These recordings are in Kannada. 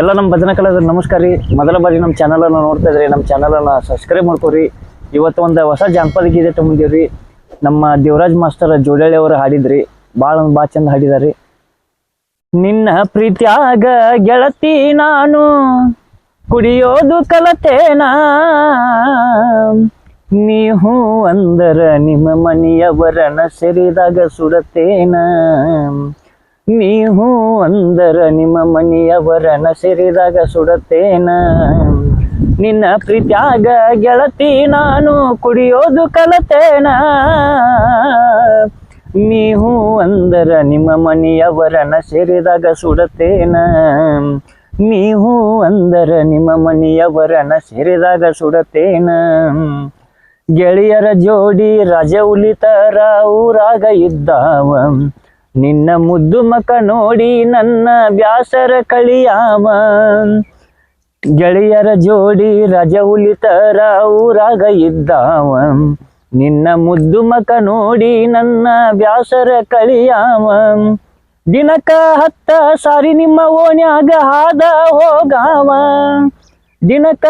ಎಲ್ಲ ನಮ್ಮ ಭಜನಾ ಕಲಾವಿದರು ನಮಸ್ಕಾರ ರೀ. ಮೊದಲ ಬಾರಿ ನಮ್ಮ ಚಾನಲನ್ನು ನೋಡ್ತಾ ಇದ್ರಿ, ನಮ್ಮ ಚಾನಲನ್ನು ಸಬ್ಸ್ಕ್ರೈಬ್ ಮಾಡ್ಕೋರಿ. ಇವತ್ತು ಒಂದು ಹೊಸ ಜಾನಪದ ಗೀತೆ ತಗೊಂಡಿವ್ರಿ. ನಮ್ಮ ದೇವರಾಜ್ ಮಾಸ್ಟರ್ ಜೋಡಳ್ಳಿ ಅವರು ಹಾಡಿದ್ರಿ, ಭಾಳ ಚಂದ ಹಾಡಿದಾರಿ. ನಿನ್ನ ಪ್ರೀತ್ಯಾಗ ಗೆಳತಿ ನಾನು ಕುಡಿಯೋದು ಕಲತೇನ, ನೀವು ಅಂದರ ನಿಮ್ಮ ಮನೆಯವರನ ಸೆರಿದಾಗ ಸುಡತೇನ, ನೀವು ಅಂದರ ನಿಮ್ಮ ಮನೆಯವರನ ಸೆರಿದಾಗ ಸುಡತೇನ. ನಿನ್ನ ಪ್ರೀತ್ಯಾಗ ಗೆಳತಿ ನಾನು ಕುಡಿಯೋದು ಕಲತೇನ, ನೀವು ಅಂದರ ನಿಮ್ಮ ಮನೆಯವರನ ಸೇರಿದಾಗ ಸುಡತೇನ, ನೀವು ಅಂದರ ನಿಮ್ಮ ಮನೆಯವರನ ಸೇರಿದಾಗ ಸುಡತೇನ. ಗೆಳೆಯರ ಜೋಡಿ ರಜ ಉಲಿತರ ಊರಾಗ ಇದ್ದಾವ, ನಿನ್ನ ಮುದ್ದು ಮಕ ನೋಡಿ ನನ್ನ ಬ್ಯಾಸರ ಕಳಿಯಾವ. ಗೆಳೆಯರ ಜೋಡಿ ರಜ ಉಲಿತರ ಊರಾಗ ಇದ್ದಾವ, ನಿನ್ನ ಮುದ್ದು ಮಕ ನೋಡಿ ನನ್ನ ಬ್ಯಾಸರ ಕಳಿಯಾವ. ದಿನಕ 10 ಸಾರಿ ನಿಮ್ಮ ಓಣ್ಯಾಗ ಹಾದ ಹೋಗಾವ, ದಿನಕ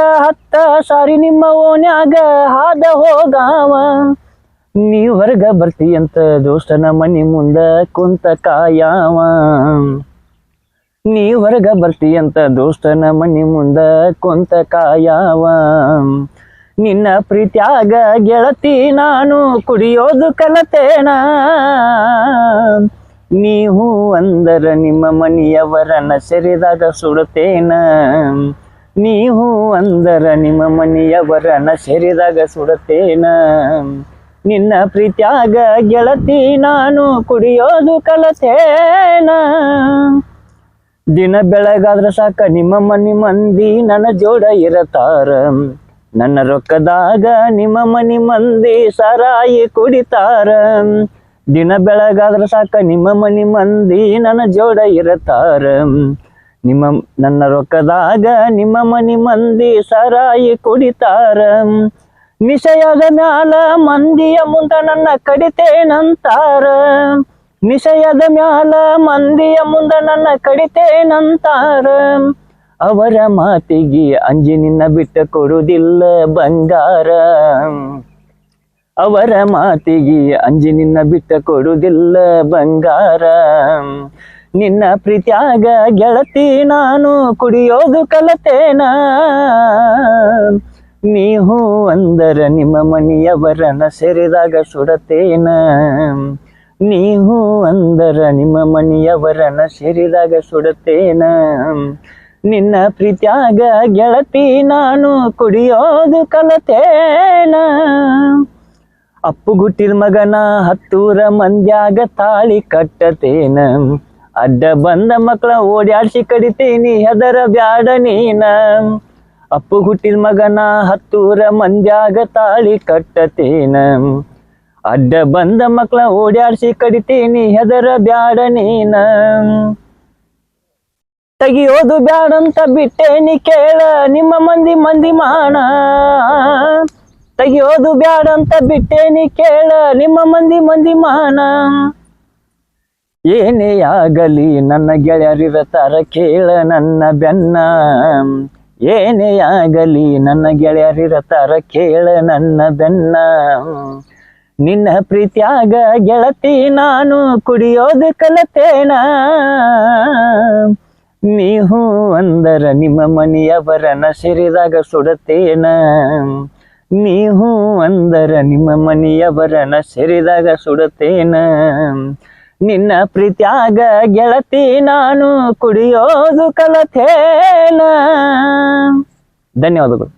10 ಸಾರಿ ನಿಮ್ಮ ಓಣ್ಯಾಗ ಹಾದ ಹೋಗಾವ. ನೀ ಹೊರಗ ಬರ್ತೀಯಂತ ದೋಸ್ತನ ಮನಿ ಮುಂದ ಕುಂತ ಕಾಯಾವ, ನೀ ಹೊರಗ ಬರ್ತೀಯಂತ ದೋಸ್ತನ ಮನಿ ಮುಂದ ಕುಂತ ಕಾಯಾವ. ನಿನ್ನ ಪ್ರೀತ್ಯಾಗ ಗೆಳತಿ ನಾನು ಕುಡಿಯೋದು ಕಲತೇನ, ನೀವು ಅಂದರ ನಿಮ್ಮ ಮನೆಯವರನ್ನ ಸೆರಿದಾಗ ಸುಡತೇನ, ನೀವು ಅಂದರ ನಿಮ್ಮ ಮನೆಯವರನ್ನ ಸೆರಿದಾಗ ಸುಡತೇನ. ನಿನ್ನ ಪ್ರೀತ್ಯಾಗ ಗೆಳತಿ ನಾನು ಕುಡಿಯೋದು ಕಲತೇನ. ದಿನ ಬೆಳಗಾದ್ರ ಸಾಕ ನಿಮ್ಮ ಮನಿ ಮಂದಿ ನನ್ನ ಜೋಡ ಇರತಾರ, ನನ್ನ ರೊಕ್ಕದಾಗ ನಿಮ್ಮ ಮನಿ ಮಂದಿ ಸಾರಾಯಿ ಕುಡಿತಾರ. ದಿನ ಬೆಳಗಾದ್ರ ಸಾಕ ನಿಮ್ಮ ಮನಿ ಮಂದಿ ನನ್ನ ಜೋಡ ಇರತಾರ, ನನ್ನ ರೊಕ್ಕದಾಗ ನಿಮ್ಮ ಮನಿ ಮಂದಿ ಸಾರಾಯಿ ಕುಡಿತಾರ. ನಿಶಯದ ಮ್ಯಾಲ ಮಂದಿಯ ಮುಂದ ನನ್ನ ಕಡಿತೇನಂತಾರ, ನಿಶಯದ ಮ್ಯಾಲ ಮಂದಿಯ ಮುಂದ ನನ್ನ ಕಡಿತೇನಂತಾರ. ಅವರ ಮಾತಿಗೆ ಅಂಜಿ ನಿನ್ನ ಬಿಟ್ಟ ಕೊಡುವುದಿಲ್ಲ ಬಂಗಾರ, ಅವರ ಮಾತಿಗೆ ಅಂಜಿ ನಿನ್ನ ಬಿಟ್ಟ ಕೊಡುವುದಿಲ್ಲ ಬಂಗಾರ. ನಿನ್ನ ಪ್ರೀತ್ಯಾಗ ಗೆಳತಿ ನಾನು ಕುಡಿಯೋದು ಕಲತೇನ, ನೀವು ಅಂದರ ನಿಮ್ಮ ಮನೆಯವರನ ಸೆರಿದಾಗ ಸುಡತೇನ, ನೀವು ಅಂದರ ನಿಮ್ಮ ಮನೆಯವರನ ಸೇರಿದಾಗ ಸುಡತೇನ. ನಿನ್ನ ಪ್ರೀತ್ಯಾಗ ಗೆಳತಿ ನಾನು ಕುಡಿಯೋದು ಕಲತೇನ. ಅಪ್ಪು ಗುಟ್ಟಿದ ಮಗನ 10 ಮಂದ್ಯಾಗ ತಾಳಿ ಕಟ್ಟತೇನ, ಅಡ್ಡ ಬಂದ ಮಕ್ಕಳ ಓಡ್ಯಾಡ್ಸಿ ಕಡಿತೀನಿ ಹೆದರ ಬ್ಯಾಡ ನೀನ. ಅಪ್ಪು ಹುಟ್ಟಿದ ಮಗನ 10 ಮಂದ್ಯಾಗ ತಾಳಿ ಕಟ್ಟತೇನ, ಅಡ್ಡ ಬಂದ ಮಕ್ಕಳ ಓಡ್ಯಾಡ್ಸಿ ಕಡಿತೀನಿ ಹೆದರ ಬ್ಯಾಡ ನೀನ. ತೆಗಿಯೋದು ಬ್ಯಾಡಂತ ಬಿಟ್ಟೇನಿ ಕೇಳ ನಿಮ್ಮ ಮಂದಿ ಮಾನ, ತೆಗಿಯೋದು ಬ್ಯಾಡಂತ ಬಿಟ್ಟೇನಿ ಕೇಳ ನಿಮ್ಮ ಮಂದಿ ಮಾನ. ಏನೇ ಆಗಲಿ ನನ್ನ ಗೆಳೆಯರಿರತಾರ ಕೇಳ ನನ್ನ ಬೆನ್ನ, ಏನೇ ಆಗಲಿ ನನ್ನ ಗೆಳೆಯರಿರತಾರ ಕೇಳ ನನ್ನ ಬೆನ್ನ. ನಿನ್ನ ಪ್ರೀತ್ಯಾಗ ಗೆಳತಿ ನಾನು ಕುಡಿಯೋದು ಕಲತೇನ, ನೀವು ಅಂದರ ನಿಮ್ಮ ಮನೆಯವರನ ಸೆರಿದಾಗ ಸುಡತೇನ, ನೀವು ಅಂದರ ನಿಮ್ಮ ಮನೆಯವರನ ಸೆರಿದಾಗ ಸುಡತೇನ. ನಿನ್ನ ಪ್ರೀತ್ಯಾಗ ಗೆಳತಿ ನಾನು ಕುಡಿಯೋದು ಕಲತೇನ. ಧನ್ಯವಾದಗಳು.